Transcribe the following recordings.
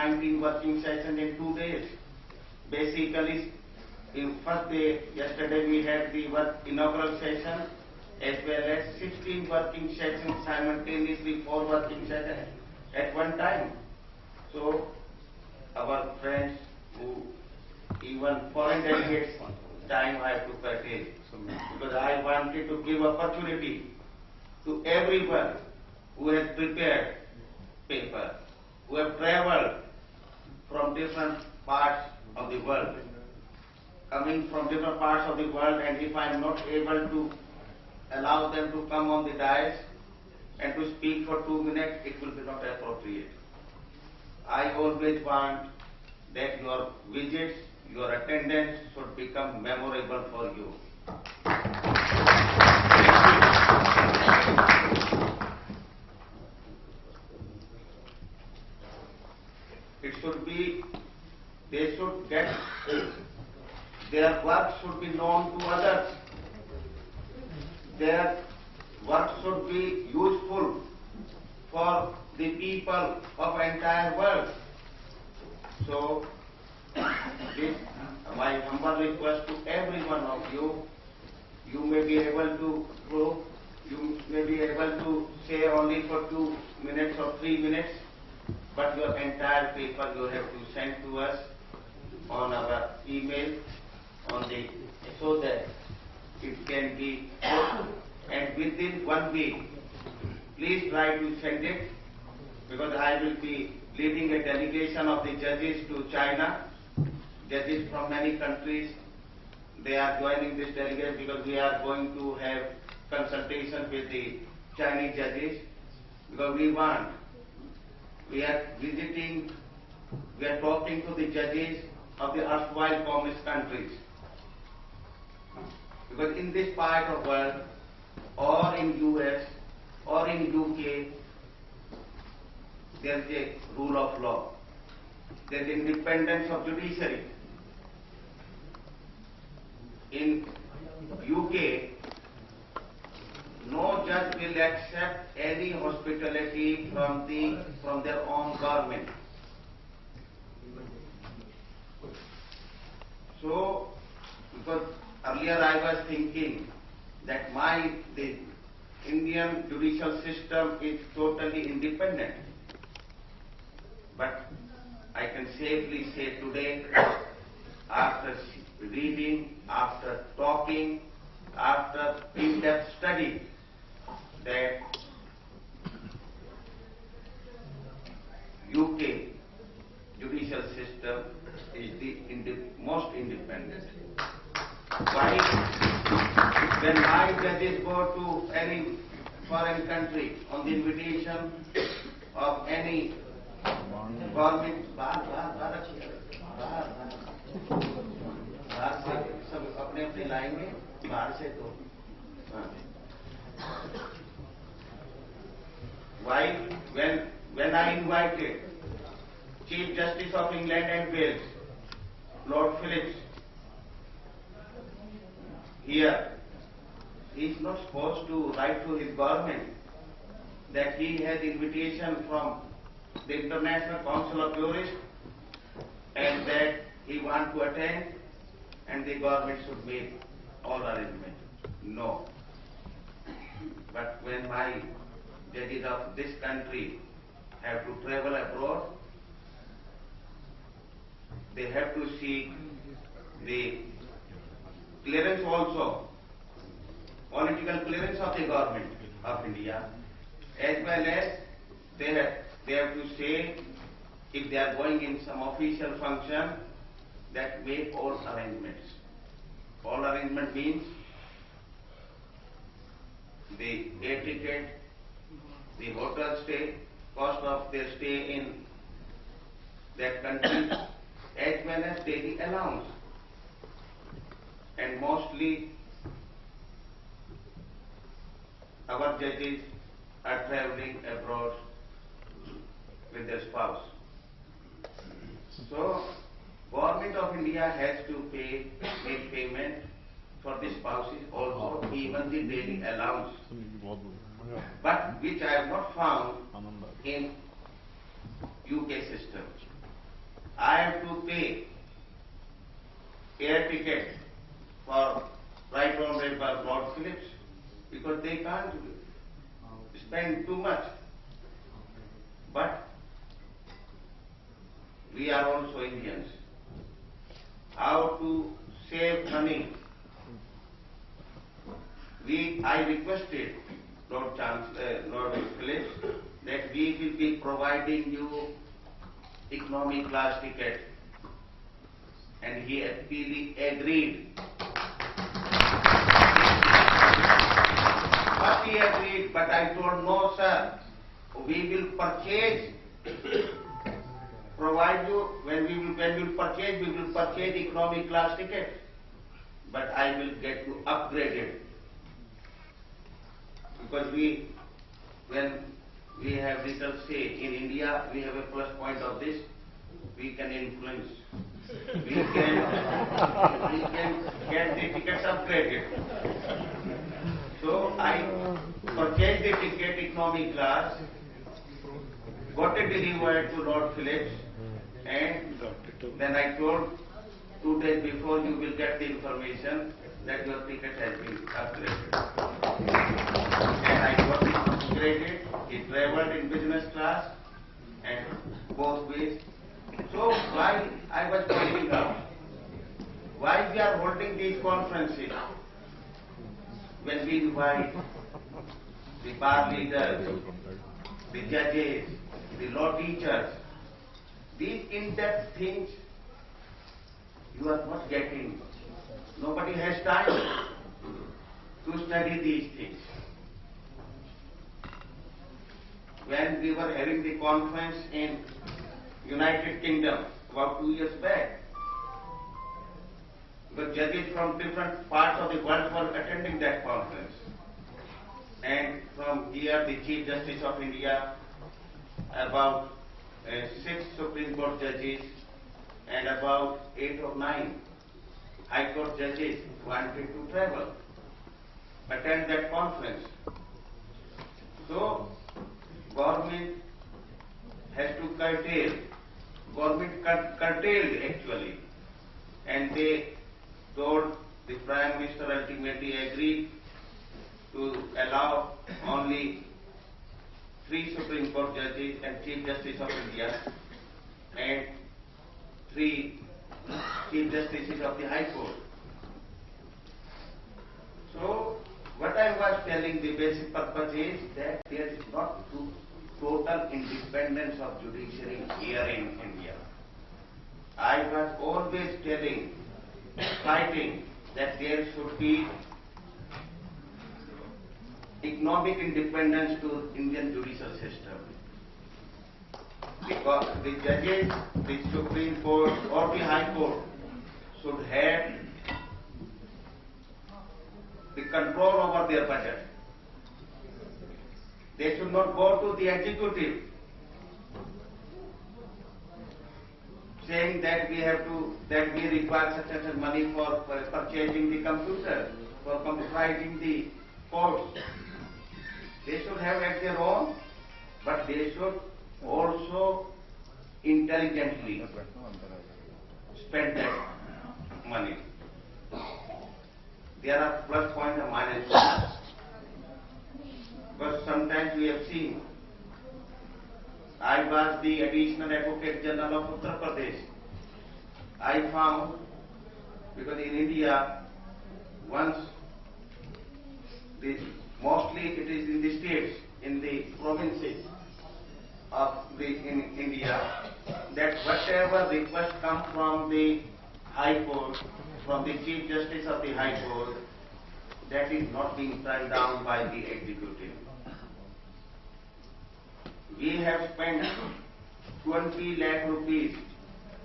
19 working sessions in 2 days. Basically, in first day, yesterday we had the inaugural session as well as 16 working sessions simultaneously, 4 working sessions at one time. So, our friends who even foreign delegates time I have to curtail because I wanted to give opportunity to everyone who has prepared paper, who have traveled from different parts of the world, coming from different parts of the world, and if I am not able to allow them to come on the dais and to speak for 2 minutes, it will be not appropriate. I always want that your visits, your attendance should become memorable for you. It should be, they should get, their work should be known to others. Their work should be useful for the people of entire world. So, this my humble request to every one of you. You may be able to prove, you may be able to say only for 2 minutes or 3 minutes, but your entire paper you have to send to us on our email, so that it can be put, and within 1 week, please try to send it, because I will be leading a delegation of the judges to China. Judges from many countries, they are joining this delegation because we are going to have consultation with the Chinese judges, because we are visiting, we are talking to the judges of the erstwhile communist countries. Because in this part of the world, or in US, or in UK, there is a rule of law. There is independence of judiciary. In UK, no judge will accept any hospitality from their own government. So, because earlier I was thinking that the Indian judicial system is totally independent. But I can safely say today, after reading, after talking, after in-depth study, that UK judicial system is the most independent. Why? When my judges go to any foreign country on the invitation of any government, बाहर से सब अपने अपने लाएंगे, बाहर से तो why when I invited Chief Justice of England and Wales, Lord Phillips, here, he is not supposed to write to his government that he has invitation from the International Council of Jurists and that he wants to attend and the government should make all arrangements. No. But when my judges of this country have to travel abroad, they have to seek the clearance also, political clearance of the government of India, as well as they have to say, if they are going in some official function, that make all arrangements. All arrangement means the air ticket, the hotel stay, cost of their stay in that country, as well as daily allowance. And mostly our judges are traveling abroad with their spouse. So, Government of India has to make payment for the spouses also, even the daily allowance. But which I have not found in UK system. air ticket for Right Honorable Lord Phillips because they can't spend too much. But we are also Indians. How to save money? I requested Lord Phillips that we will be providing you economy class ticket, and he happily agreed. But he agreed, but I told no, sir. We will purchase, provide you when we will purchase economy class ticket. But I will get you upgraded because when we have little say in India, we have a plus point of this. We can influence. We can get the tickets upgraded. So I purchased the ticket economy class, got it delivered to Lord Phillips, and then I told 2 days before you will get the information that your ticket has been upgraded. And I got it upgraded. It traveled in business class and both ways. So while I was finding out why we are holding these conferences, when we invite the bar leaders, the judges, the law teachers, these in-depth things you are not getting. Nobody has time to study these things. When we were having the conference in United Kingdom about 2 years back, the judges from different parts of the world were attending that conference. And from here, the Chief Justice of India, about 6 Supreme Court judges, and about 8 or 9 High Court judges wanted to travel, attend that conference. So, government has to curtail. Government curtailed actually, and they told the Prime Minister ultimately agreed to allow only 3 Supreme Court judges and Chief Justice of India and 3 Chief Justices of the High Court. So, what I was telling, the basic purpose is that there is not total independence of judiciary here in India. I was always telling, fighting that there should be economic independence to Indian judicial system. Because the judges, the Supreme Court or the High Court should have the control over their budget. They should not go to the executive saying that we require such and such money for purchasing the computer, for computerizing the courts. They should have at their own, but they should also intelligently spend that money. There are plus points and minus points. But sometimes we have seen, I was the Additional Advocate General of Uttar Pradesh. I found, because in India, mostly it is in the states, in the provinces in India, that whatever request comes from the High Court, from the Chief Justice of the High Court, that is not being turned down by the executive. We have spent 20 lakh rupees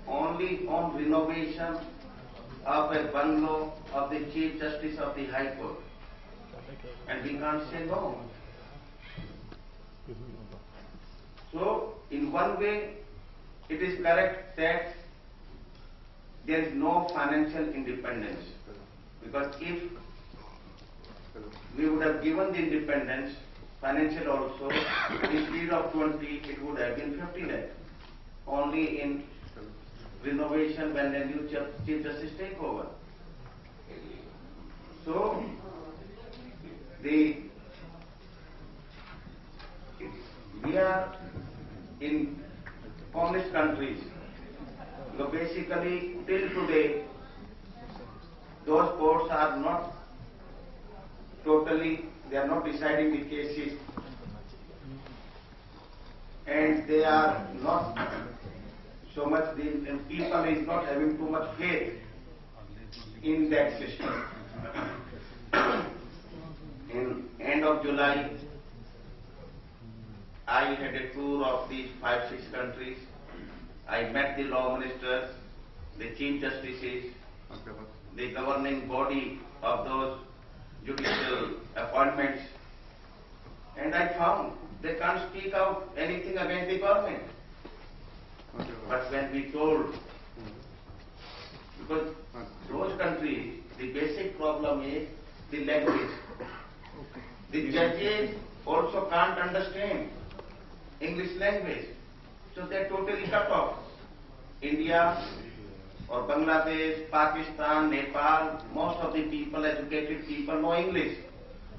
only on renovation of a bungalow of the Chief Justice of the High Court. And we can't say no. So, in one way, it is correct that there is no financial independence. Because if we would have given the independence, financial also, instead of 20, it would have been 50 lakh. Only in renovation when the new Chief Justice take over. So, we are in communist countries. So basically, till today, those courts are not totally, they are not deciding the cases, and they are not so much, the people is not having too much faith in that system. In end of July, I had a tour of these 5-6 countries. I met the law ministers, the chief justices, the governing body of those judicial appointments, and I found they can't speak out anything against the government. But when we told, because those countries, the basic problem is the language. The judges also can't understand English language, so they're totally cut off. India or Bangladesh, Pakistan, Nepal, most of the people, educated people, know English.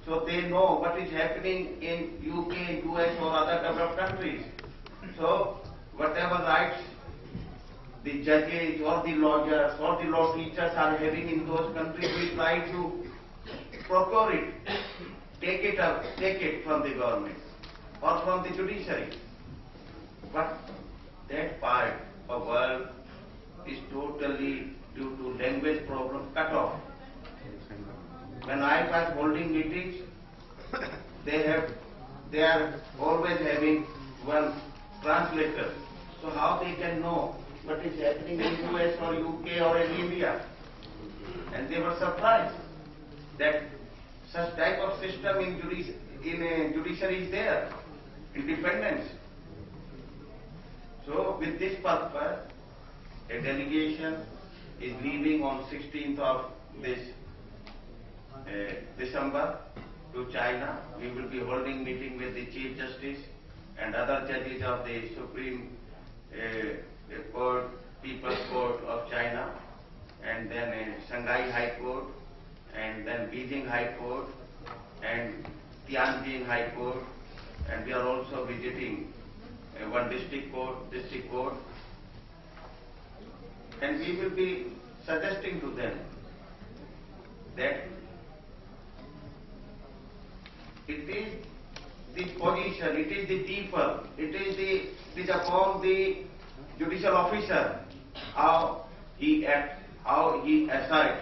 So they know what is happening in UK, US or other developed countries. So whatever rights the judges or the lawyers or the law teachers are having in those countries, we try to procure it, take it from the government or from the judiciary. But that part of world is totally, due to language problem, cut off. When I was holding meetings, they are always having one translator. So how they can know what is happening in US or UK or in India? And they were surprised that such type of system in judiciary is there, independence. So with this purpose, a delegation is leaving on 16th of this December to China. We will be holding meeting with the Chief Justice and other judges of the Supreme Court, People's Court of China, and then Shanghai High Court, and then Beijing High Court, and Tianjin High Court, and we are also visiting one district court, and we will be suggesting to them that it is the position, it is the people, it is upon the judicial officer how he acts, how he assigns.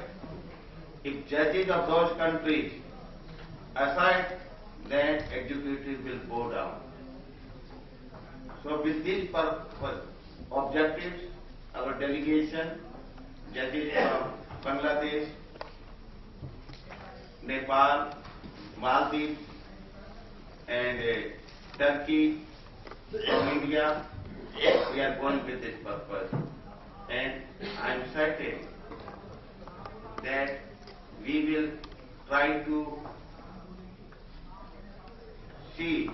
If judges of those countries assign, then executive will go down. So with these objectives, our delegation, judges from Bangladesh, Nepal, Maldives, and Turkey, from India, we are going with this purpose. And I am certain that we will try to see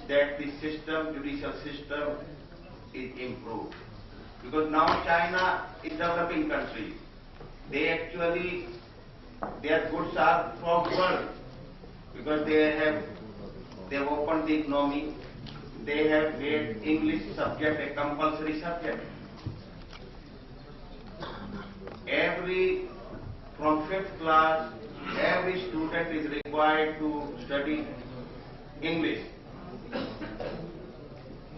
that the system, judicial system is improved. Because now China is developing country. They actually, their goods are from world. Because they have opened the economy, they have made English subject a compulsory subject. From 5th class, every student is required to study English.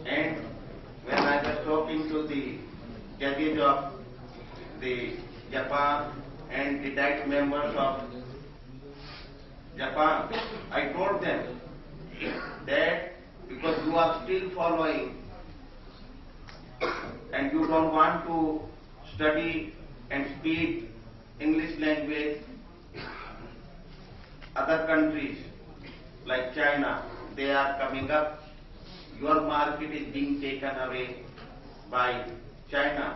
And when I was talking to the judges of the Japan and the direct members of Japan, I told them that because you are still following and you don't want to study and speak English language, other countries like China, they are coming up. Your market is being taken away by China.